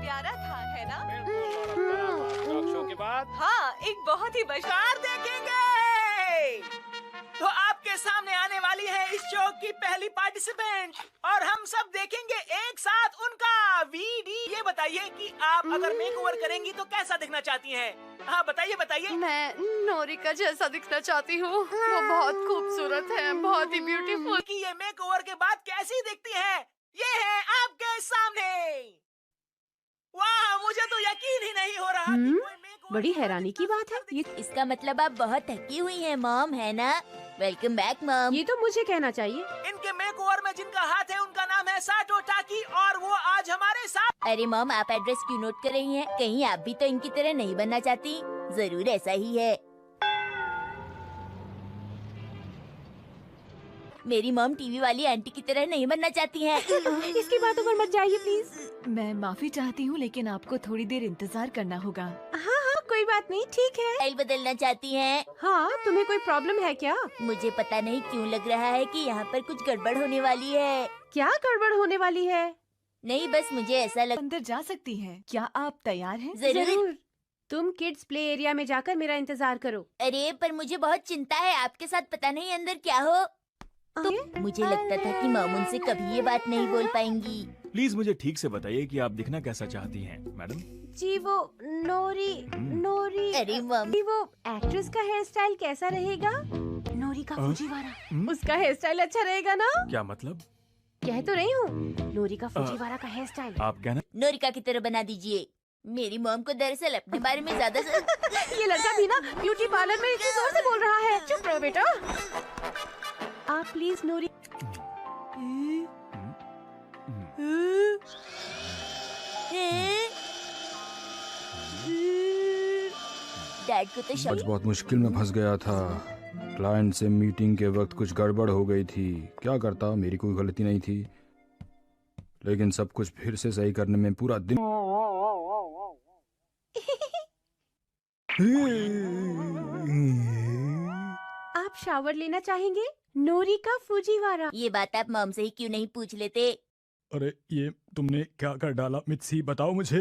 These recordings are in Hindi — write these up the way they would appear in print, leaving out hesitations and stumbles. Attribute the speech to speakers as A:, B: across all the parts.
A: प्यारा था, है ना?
B: टॉक शो के बाद
A: हाँ, एक बहुत ही
C: स्टार देखेंगे। तो आपके सामने आने वाली है इस शो की पहली पार्टिसिपेंट और हम सब देखेंगे एक साथ उनका वीडियो। ये बताइए कि आप अगर मेकओवर करेंगी तो कैसा दिखना चाहती हैं? हाँ बताइए बताइए।
A: मैं नोरिका जैसा दिखना चाहती हूँ। वो बहुत खूबसूरत है, बहुत ही ब्यूटीफुल।
C: कि ये मेकओवर के बाद कैसी दिखती है, ये है आपके सामने। वाह, मुझे तो यकीन ही नहीं हो रहा कि कोई मेकओवर
D: बड़ी हैरानी की बात है ये।
E: इसका मतलब आप बहुत थकी हुई हैं मॉम, है ना? Welcome back mom.
D: ये तो मुझे कहना चाहिए।
C: इनके मेकओवर में जिनका हाथ है उनका नाम है साटो टाकी और वो आज हमारे साथ।
E: अरे मॉम, आप एड्रेस क्यों नोट कर रही हैं? कहीं आप भी तो इनकी तरह नहीं बनना चाहती? जरूर ऐसा ही है। मेरी मॉम टीवी वाली आंटी की तरह नहीं बनना चाहती हैं।
D: इसकी बातों पर मत जाइए प्लीज।
A: मैं माफी चाहती हूँ, लेकिन आपको थोड़ी देर इंतजार करना होगा।
D: हाँ हाँ कोई बात नहीं, ठीक है।
E: स्टाइल बदलना चाहती हैं?
D: हाँ, तुम्हें कोई प्रॉब्लम है क्या?
E: मुझे पता नहीं क्यों लग रहा है कि यहाँ पर कुछ गड़बड़ होने वाली है।
D: क्या गड़बड़ होने वाली है?
E: नहीं, बस मुझे ऐसा लग।
A: अंदर जा सकती हैं। क्या आप तैयार हैं?
E: जरूर।
D: तुम किड्स प्ले एरिया में जाकर मेरा इंतजार करो।
E: अरे पर मुझे बहुत चिंता है, आपके साथ पता नहीं अंदर क्या हो। तो मुझे लगता था कि मॉम उनसे कभी ये बात नहीं बोल पाएंगी।
B: प्लीज मुझे ठीक से बताइए कि आप दिखना कैसा चाहती हैं, मैडम?
D: जी वो नोरी
E: अरे मॉम,
D: जी वो एक्ट्रेस का हेयर स्टाइल कैसा रहेगा?
A: नोरी का फुजीवारा।
D: उसका हेयर स्टाइल अच्छा रहेगा ना?
B: क्या मतलब?
D: कह तो रही हूँ, नोरी का फुजीवारा का हेयर स्टाइल।
B: आप कहना
E: नोरिका की तरह बना दीजिए। मेरी मॉम को दरअसल अपने बारे में ज्यादा
D: ये लड़का भी ना ब्यूटी पार्लर में इतनी जोर से बोल रहा है। चुप रहो बेटा। आप प्लीज नोरी।
E: डैड को तो
F: आज बहुत मुश्किल में फंस गया था। क्लाइंट से मीटिंग के वक्त कुछ गड़बड़ हो गई थी। क्या करता, मेरी कोई गलती नहीं थी, लेकिन सब कुछ फिर से सही करने में पूरा दिन।
D: आप शावर लेना चाहेंगे? नोरी का फुजीवारा।
E: ये बात आप मॉम से ही क्यों नहीं पूछ लेते?
F: अरे ये तुमने क्या कर डाला मित्सी, बताओ मुझे।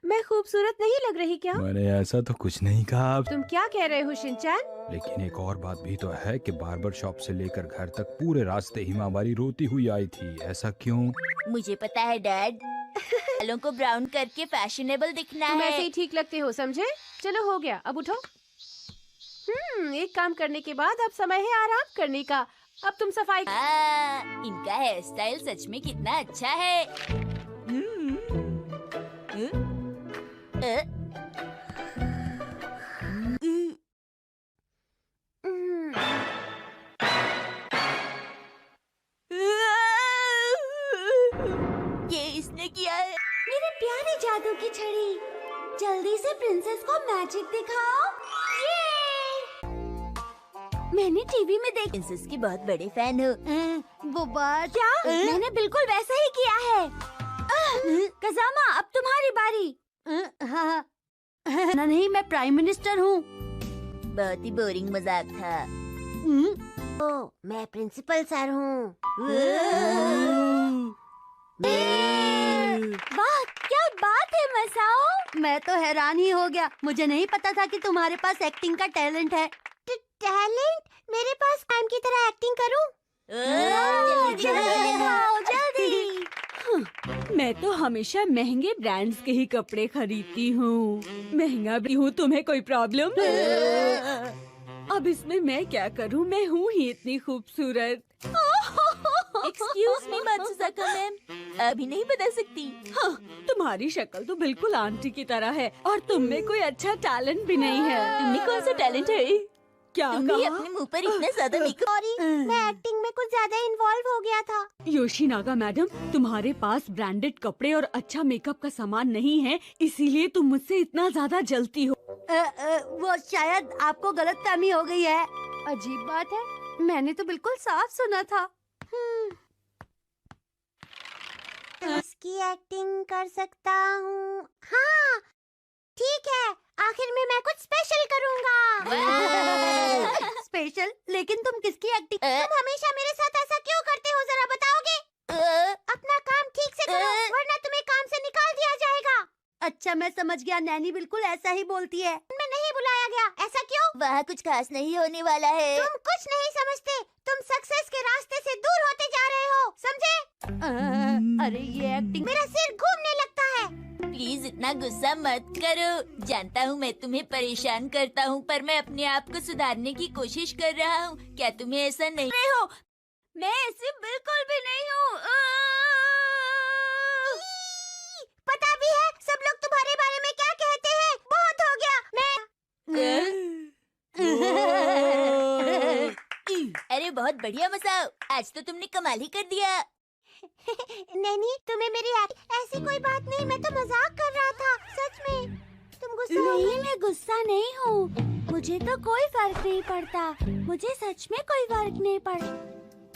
D: मैं खूबसूरत नहीं लग रही क्या?
F: मैंने ऐसा तो कुछ नहीं कहा।
D: तुम क्या कह रहे हो शिनचैन?
F: लेकिन एक और बात भी तो है कि बार्बर शॉप से लेकर घर तक पूरे रास्ते हिमावारी रोती हुई आई थी। ऐसा क्यों?
E: मुझे पता है डैड, बालों को ब्राउन करके फैशनेबल दिखना
D: तुम
E: है।
D: ऐसे ही ठीक लगते हो, समझे? चलो हो गया, अब उठो। एक काम करने के बाद अब समय है आराम करने का। अब तुम सफाई।
E: इनका हेयर स्टाइल सच में कितना अच्छा है। ये इसने किया है।
G: मेरे प्यारे जादू की छड़ी, जल्दी से प्रिंसेस को मैजिक दिखाओ। ये मैंने टीवी में देख।
E: प्रिंसेस की बहुत बड़े फैन हो।
G: वो बात क्या? मैंने बिल्कुल वैसा ही किया है। कजामा, अब तुम्हारी बारी। हाँ नहीं, मैं प्राइम मिनिस्टर हूँ।
E: बहुत ही बोरिंग मजाक था।
G: ओ, मैं प्रिंसिपल सर हूँ। वाह, क्या बात है मसाओ। मैं तो हैरान ही हो गया। मुझे नहीं पता था कि तुम्हारे पास एक्टिंग का टैलेंट है। टैलेंट? मेरे पास टाइम की तरह एक्टिंग करूं?
D: जल्दी। मैं तो हमेशा महंगे ब्रांड्स के ही कपड़े खरीदती हूँ। महंगा भी हूँ, तुम्हें कोई प्रॉब्लम? अब इसमें मैं क्या करूँ? मैं हूँ ही इतनी खूबसूरत।
E: एक्सक्यूज मी मात्सुजाका मैम, अभी नहीं बता सकती।
D: हाँ, तुम्हारी शक्ल तो बिल्कुल आंटी की तरह है और तुम में कोई अच्छा टैलेंट भी नहीं है।
E: तुमने कौन सा टैलेंट है?
D: क्या
E: तुम भी
D: कहा?
E: अपने मुंह पर इतना ज्यादा मेकअप।
G: सॉरी, मैं एक्टिंग में कुछ ज्यादा इन्वॉल्व हो गया था।
D: योशिनागा मैडम, तुम्हारे पास ब्रांडेड कपड़े और अच्छा मेकअप का सामान नहीं है, इसीलिए तुम मुझसे इतना ज्यादा जलती हो।
G: वो शायद आपको गलतफहमी हो गई है।
D: अजीब बात है, मैंने तो बिल्कुल साफ सुना था।
G: उसकी एक्टिंग कर सकता हूँ। हाँ ठीक है, आखिर में मैं कुछ स्पेशल करूँगा। स्पेशल? लेकिन तुम किसकी एक्टिंग? तुम हमेशा मेरे साथ ऐसा क्यों करते हो, जरा बताओगे? अपना काम ठीक से करो, वरना तुम्हें काम से निकाल दिया जाएगा। अच्छा मैं समझ गया, नैनी बिल्कुल ऐसा ही बोलती है। मैं नहीं बुलाया गया, ऐसा क्यों?
E: वहाँ कुछ खास नहीं होने वाला है।
G: तुम कुछ नहीं समझते, तुम सक्सेस के रास्ते से दूर होते जा रहे हो, समझे? अरे ये एक्टिंग, मेरा सिर घूमने लगता है।
E: प्लीज इतना गुस्सा मत करो। जानता हूँ मैं तुम्हें परेशान करता हूँ, पर मैं अपने आप को सुधारने की कोशिश कर रहा हूँ। क्या तुम्हें ऐसा नहीं हो?
D: मैं ऐसे बिल्कुल भी नहीं हूँ।
G: पता भी है सब लोग तुम्हारे बारे में क्या कहते हैं। बहुत हो गया,
E: अरे बहुत बढ़िया मसाओ, आज तो तुमने कमाल ही कर दिया।
G: नैनी तुम्हें मेरी ऐसी कोई बात नहीं, मैं तो मजाक कर रहा था, सच में। तुम गुस्सा
D: नहीं, मैं गुस्सा नहीं हूँ। मुझे तो कोई फर्क नहीं पड़ता। मुझे सच में कोई फर्क नहीं पड़ता।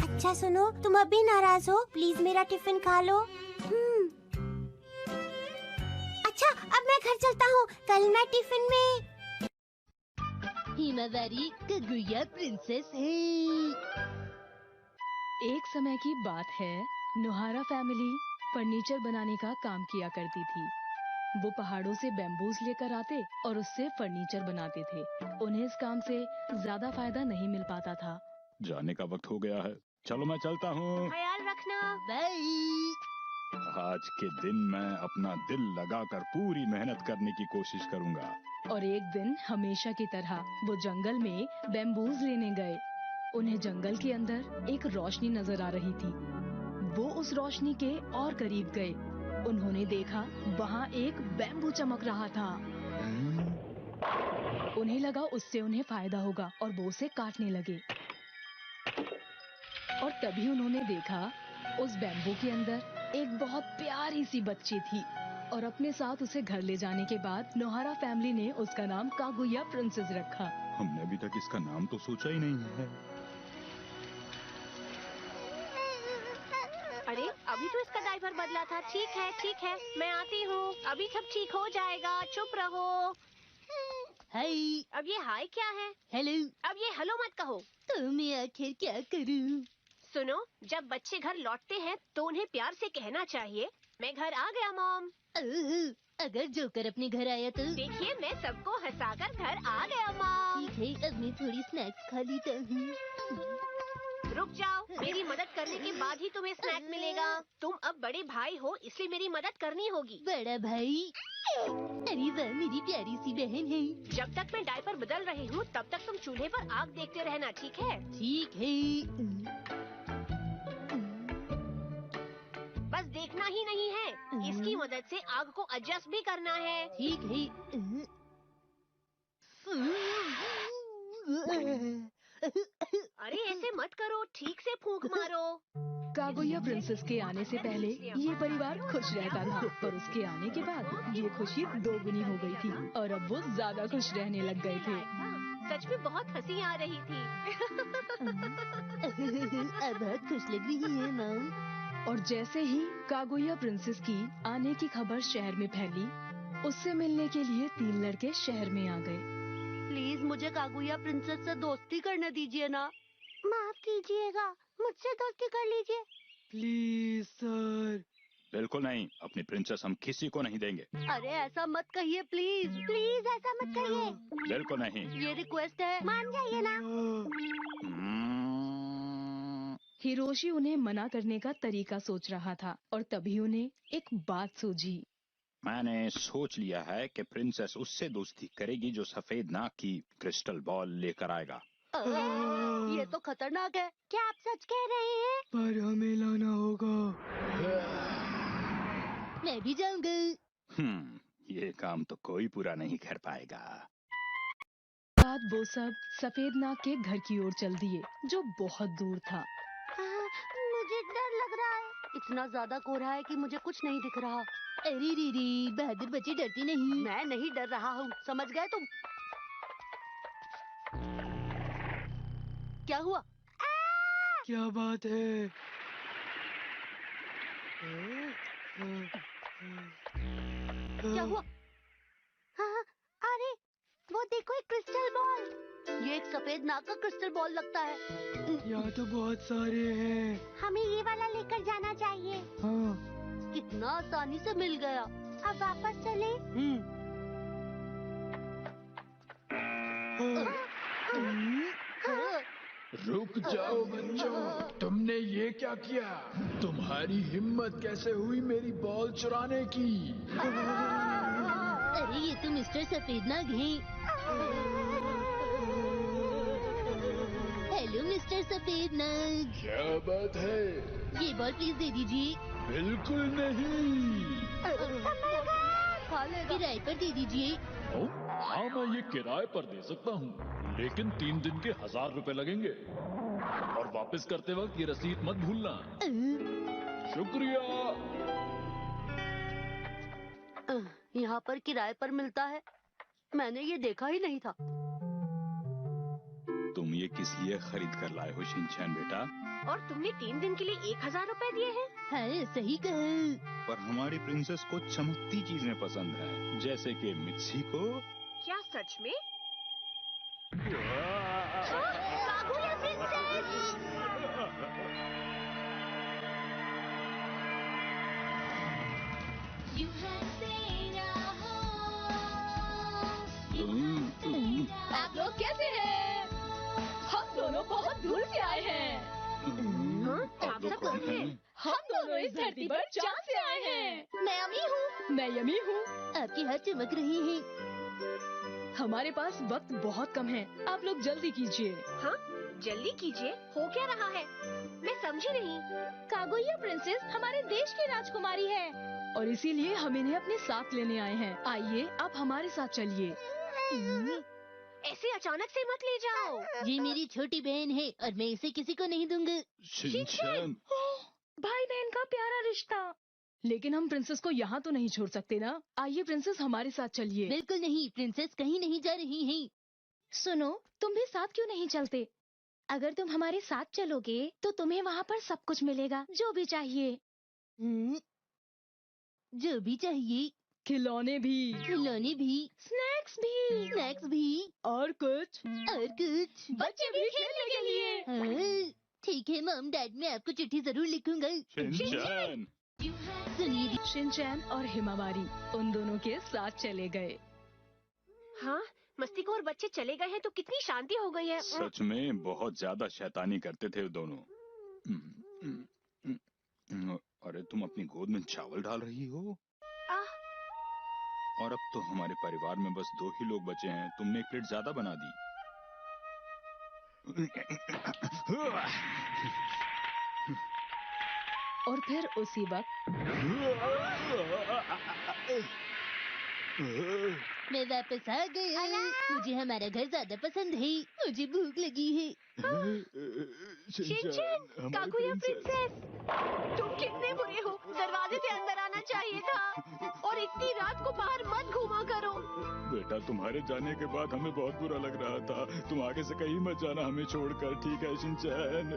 G: अच्छा सुनो, तुम अभी नाराज हो, प्लीज मेरा टिफिन खा लो। अच्छा अब मैं घर चलता हूँ, कल मैं टिफिन में।
H: हिमावारी कागुया प्रिंसेस है। एक समय की बात है, नोहारा फैमिली फर्नीचर बनाने का काम किया करती थी। वो पहाड़ों से बैम्बूज लेकर आते और उससे फर्नीचर बनाते थे। उन्हें इस काम से ज्यादा फायदा नहीं मिल पाता था।
F: जाने का वक्त हो गया है, चलो मैं चलता हूँ।
H: ख्याल रखना, बाय।
F: आज के दिन मैं अपना दिल लगाकर पूरी मेहनत करने की कोशिश करूँगा।
H: और एक दिन हमेशा की तरह वो जंगल में बैम्बूज लेने गए। उन्हें जंगल के अंदर एक रोशनी नजर आ रही थी। वो उस रोशनी के और करीब गए। उन्होंने देखा वहाँ एक बैम्बू चमक रहा था। उन्हें लगा उससे उन्हें फायदा होगा और वो उसे काटने लगे। और तभी उन्होंने देखा उस बैम्बू के अंदर एक बहुत प्यारी सी बच्ची थी। और अपने साथ उसे घर ले जाने के बाद नोहारा फैमिली ने उसका नाम कागुया प्रिंसेस रखा।
F: हमने अभी तक इसका नाम तो सोचा ही नहीं है।
I: अरे अभी तो इसका डायपर बदला था। ठीक है, मैं आती हूँ। अभी सब ठीक हो जाएगा, चुप रहो।
H: हाय,
I: अब ये हाय क्या है?
H: हेलो।
I: अब ये हेलो मत कहो।
H: तो मैं आखिर क्या करूँ?
I: सुनो, जब बच्चे घर लौटते हैं तो उन्हें प्यार से कहना चाहिए, मैं घर आ गया मॉम।
H: अगर जोकर अपने घर आया तो?
I: देखिए मैं सबको हंसाकर घर आ गया मॉम।
H: ठीक है, अब मैं थोड़ी स्नैक्स खा लेता हूँ।
I: रुक जाओ, मेरी मदद करने के बाद ही तुम्हें स्नैक मिलेगा। तुम अब बड़े भाई हो, इसलिए मेरी मदद करनी होगी।
H: बड़ा भाई? अरे वाह, मेरी प्यारी सी बहन है।
I: जब तक मैं डायपर बदल रही हूँ तब तक तुम चूल्हे पर आग देखते रहना, ठीक है?
H: ठीक है।
I: बस देखना ही नहीं है, इसकी मदद से आग को एडजस्ट भी करना है।
H: ठीक है।
I: अरे ऐसे मत करो, ठीक से फूंक मारो।
H: कागुया प्रिंसेस के आने से पहले ये परिवार खुश रहता था, पर उसके आने के बाद ये खुशी दोगुनी हो गई थी और अब वो ज्यादा खुश रहने लग गए थे।
I: सच में बहुत हंसी आ रही थी।
H: अब बहुत खुश लग रही है मॉम। और जैसे ही कागुया प्रिंसेस की आने की खबर शहर में फैली, उससे मिलने के लिए 3 लड़के शहर में आ गए।
G: प्लीज मुझे कागुया प्रिंसेस से दोस्ती करने दीजिए ना। माफ कीजिएगा, मुझसे दोस्ती कर लीजिए।
F: Please sir. बिल्कुल नहीं, अपनी प्रिंसेस हम किसी को नहीं देंगे।
G: अरे ऐसा मत कहिए, प्लीज प्लीज ऐसा मत कहिए।
F: बिल्कुल नहीं।
G: ये रिक्वेस्ट है, मान जाइए ना।
H: हिरोशी उन्हें मना करने का तरीका सोच रहा था और तभी उन्हें एक बात सूझी।
F: मैंने सोच लिया है कि प्रिंसेस उससे दोस्ती करेगी जो सफेद नाक की क्रिस्टल बॉल लेकर आएगा।
G: ये तो खतरनाक है। क्या आप सच कह रहे हैं?
F: पर हमें लाना होगा।
H: मैं भी जाऊंगा।
F: ये काम तो कोई पूरा नहीं कर पाएगा।
H: बाद वो सब सफेद नाग के घर की ओर चल दिए, जो बहुत दूर था।
G: मुझे डर लग रहा है। इतना ज्यादा कोहरा है कि मुझे कुछ नहीं दिख रहा।
H: अरे रीरी, बहादुर बच्चे डरती नहीं।
G: मैं नहीं डर रहा हूँ, समझ गए तुम? क्या हुआ?
C: क्या बात है?
G: क्या हुआ? हाँ, अरे वो देखो, एक क्रिस्टल बॉल। ये एक सफेद नाग का क्रिस्टल बॉल लगता है।
C: यहाँ तो बहुत सारे हैं।
G: हमें ये वाला लेकर जाना चाहिए।
C: हाँ।
G: इतना आसानी से मिल गया। अब वापस चले।
J: रुक जाओ बच्चों, तुमने ये क्या किया? तुम्हारी हिम्मत कैसे हुई मेरी बॉल चुराने की?
E: अरे ये तो मिस्टर सफेद नाग हैं। हेलो मिस्टर सफेद नाग।
J: क्या बात है?
E: ये बॉल प्लीज दे दीजिए।
J: बिल्कुल नहीं।
E: किराए पर दे दीजिए।
J: हाँ मैं ये किराए पर दे सकता हूँ, लेकिन 3 दिन के 1000 रुपए लगेंगे। और वापस करते वक्त ये रसीद मत भूलना। शुक्रिया।
I: यहाँ पर किराए पर मिलता है? मैंने ये देखा ही नहीं था।
F: तुम ये किस लिए खरीद कर लाए हो शिनचैन बेटा?
I: और तुमने 3 दिन के लिए 1000 रुपए दिए हैं?
E: हाँ सही कहा।
F: पर हमारी प्रिंसेस को चमकती चीजें पसंद है, जैसे कि मिक्सी को।
I: क्या सच में? Kaguya princess!
H: आप लोग कैसे हैं? हम दोनों बहुत दूर से आए हैं।
I: आप सब कौन हैं?
H: हम दोनों इस धरती पर चांद से आए हैं।
I: मैं अमी हूँ।
H: मैं यमी हूँ।
E: आपके हाथ चमक रहे हैं।
H: हमारे पास वक्त बहुत कम है, आप लोग जल्दी कीजिए।
I: हाँ, जल्दी कीजिए। हो क्या रहा है? मैं समझी नहीं।
H: कागुया प्रिंसेस हमारे देश की राजकुमारी है और इसीलिए हम इन्हें अपने साथ लेने आए हैं। आइए आप हमारे साथ चलिए।
I: ऐसे अचानक से मत ले जाओ।
E: ये मेरी छोटी बहन है और मैं इसे किसी को नहीं दूंगा।
J: शिनचैन,
H: भाई बहन का प्यारा रिश्ता। लेकिन हम प्रिंसेस को यहाँ तो नहीं छोड़ सकते ना। आइए प्रिंसेस हमारे साथ चलिए।
E: बिल्कुल नहीं, प्रिंसेस कहीं नहीं जा रही हैं।
H: सुनो, तुम भी साथ क्यों नहीं चलते? अगर तुम हमारे साथ चलोगे तो तुम्हें वहाँ पर सब कुछ मिलेगा, जो भी चाहिए।
E: जो भी चाहिए।
H: खिलौने भी,
E: खिलौने भी,
H: स्नैक्स भी और कुछ बच्चे भी खेलने के लिए।
E: हाँ, ठीक है मॉम डैड, मैं आपको चिट्ठी जरूर लिखूंगा।
F: शिनचैन,
E: सुनिए,
H: शिनचैन और हिमावारी उन दोनों के साथ चले गए।
I: हाँ, मस्तीखोर बच्चे चले गए हैं तो कितनी शांति हो गई है।
F: सच में बहुत ज्यादा शैतानी करते थे दोनों। अरे तुम अपनी गोद में चावल डाल रही हो? और अब तो हमारे परिवार में बस 2 ही लोग बचे हैं। तुमने 1 प्लेट ज्यादा बना दी।
H: और फिर उसी वक्त
E: मैं वापस आ गया। मुझे हमारा घर ज्यादा पसंद है। मुझे भूख लगी है।
I: शिनचैन, कागुया प्रिंसेस, तुम कितने बुरे हो। दरवाजे से अंदर आना चाहिए था और इतनी रात को बाहर मत घूमा करो।
F: बेटा तुम्हारे जाने के बाद हमें बहुत बुरा लग रहा था। तुम आगे से कहीं मत जाना हमें छोड़कर, ठीक है शिनचैन?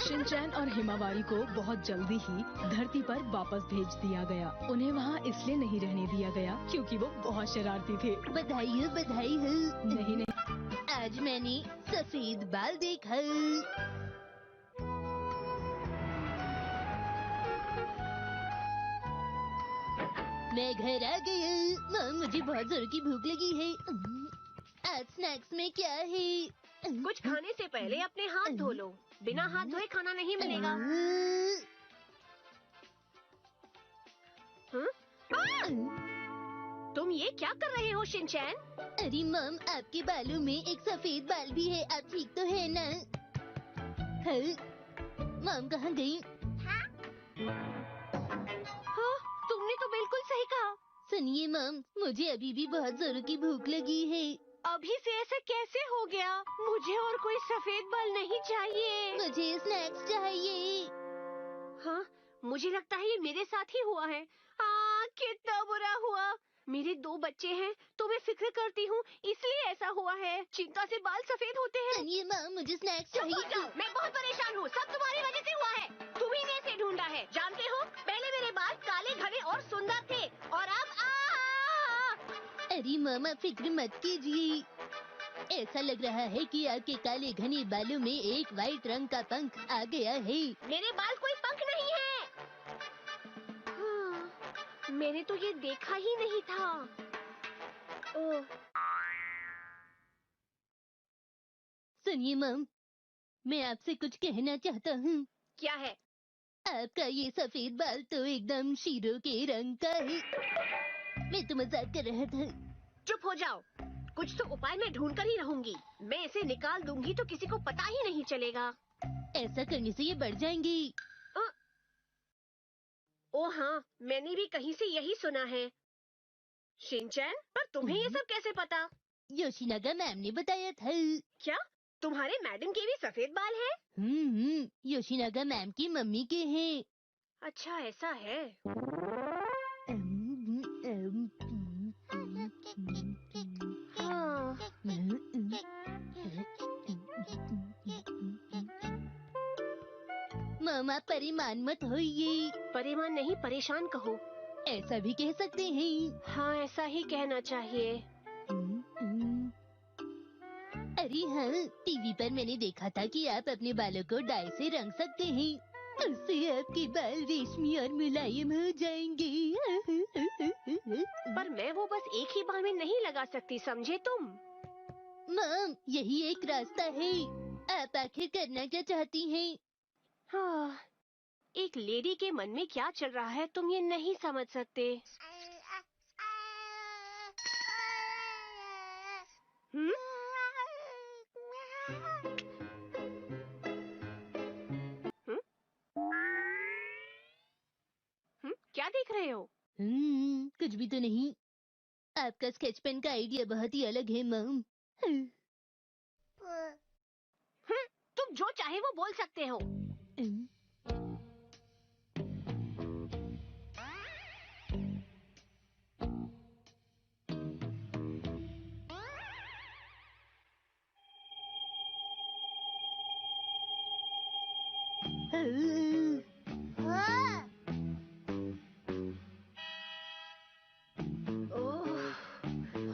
H: शिनचैन और हिमावारी को बहुत जल्दी ही धरती पर वापस भेज दिया गया। उन्हें वहाँ इसलिए नहीं रहने दिया गया क्योंकि वो बहुत शरारती थे।
E: बधाई हो, बधाई हो।
H: नहीं,
E: आज मैंने सफेद बाल देखा। मैं घर आ गया। मॉम, मुझे बहुत जोर की भूख लगी है। आज स्नैक्स में क्या है?
I: कुछ खाने से पहले अपने हाथ धो लो। बिना हाथ धोए खाना नहीं मिलेगा। तुम ये क्या कर रहे हो शिनचैन?
E: अरे मॉम, आपके बालों में एक सफेद बाल भी है। आप ठीक तो है ना? मॉम कहाँ गई?
I: हाँ, तुमने तो बिल्कुल सही कहा।
E: सुनिए मॉम, मुझे अभी भी बहुत जोरों की भूख लगी है।
I: अभी से ऐसे कैसे हो गया? मुझे और कोई सफेद बाल नहीं चाहिए।
E: मुझे स्नैक्स चाहिए।
I: हाँ, मुझे लगता है ये मेरे साथ ही हुआ है। कितना बुरा हुआ। मेरे 2 बच्चे हैं तो मैं फिक्र करती हूँ, इसलिए ऐसा हुआ है। चिंता से बाल सफेद होते हैं।
E: सुनिए मॉम, मुझे स्नैक्स
I: चुप हो
E: चाहिए।
I: जाओ, मैं बहुत परेशान हूँ। सब तुम्हारी वजह से हुआ है। तुम्ही ने इसे ढूंढा है। जानते हो, पहले मेरे बाल काले घने और सुंदर थे और अब
E: अरे मॉम, आप फिक्र मत कीजिए। ऐसा लग रहा है कि आपके काले घने बालों में एक वाइट रंग का पंख आ गया है।
I: मेरे बाल कोई पंख नहीं है। मैंने तो ये देखा ही नहीं था। ओह,
K: सुनिए मम, मैं आपसे कुछ कहना चाहता हूँ।
I: क्या है?
K: आपका ये सफेद बाल तो एकदम शीरो के रंग का है। मैं तो मजाक कर रहा था।
I: चुप हो जाओ। कुछ तो उपाय मैं ढूंढ कर ही रहूंगी। मैं इसे निकाल दूंगी तो किसी को पता ही नहीं चलेगा।
K: ऐसा करने से ये बढ़ जाएंगी।
I: ओ हाँ, मैंने भी कहीं से यही सुना है। शिनचैन, पर तुम्हें ये सब कैसे पता?
K: योशिनागा मैम ने बताया था।
I: क्या तुम्हारे मैडम के भी सफेद बाल हैं?
K: योशिनागा मैम की मम्मी के हैं।
I: अच्छा, ऐसा है। हाँ।
K: मामा परेशान मत होइए।
I: परेशान नहीं, परेशान कहो।
K: ऐसा भी कह सकते हैं।
I: हाँ, ऐसा ही कहना चाहिए।
K: अरे हाँ, टीवी पर मैंने देखा था कि आप अपने बालों को डाई से रंग सकते हैं। उससे आपके बाल रेशमी और मुलायम हो जाएंगे।
I: पर मैं वो बस एक ही बार में नहीं लगा सकती, समझे तुम?
K: मम, यही एक रास्ता है। आप आखिर करना क्या चाहती हैं?
I: हाँ, एक लेडी के मन में क्या चल रहा है तुम ये नहीं समझ सकते। क्या देख रहे हो?
K: कुछ भी तो नहीं। आपका स्केच पेन का आइडिया बहुत ही अलग है मम।
I: तुम जो चाहे वो बोल सकते हो।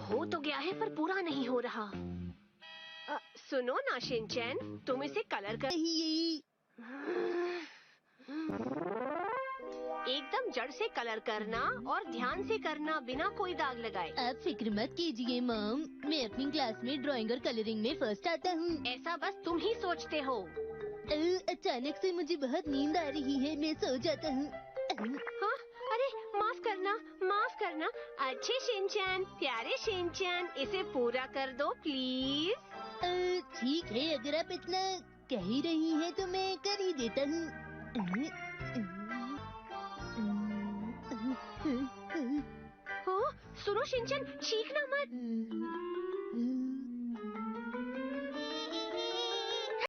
I: हो तो गया है पर पूरा नहीं हो रहा। सुनो ना शिनचैन, तुम इसे कलर कर एकदम जड़ से कलर करना और ध्यान से करना, बिना कोई दाग लगाए।
K: आप फिक्र मत कीजिए मम, मैं अपनी क्लास में ड्राइंग और कलरिंग में फर्स्ट आता हूँ।
I: ऐसा बस तुम ही सोचते हो।
K: अचानक से मुझे बहुत नींद आ रही है, मैं सो जाता हूँ।
I: हाँ, अरे माफ करना, माफ करना। अच्छे शिनचैन, प्यारे शिनचैन, इसे पूरा कर दो प्लीज।
K: ठीक है, अगर आप इतना कह ही रही हैं तो मैं कर ही देता हूँ।
I: हाँ, सुनो शिनचैन, चीखना मत।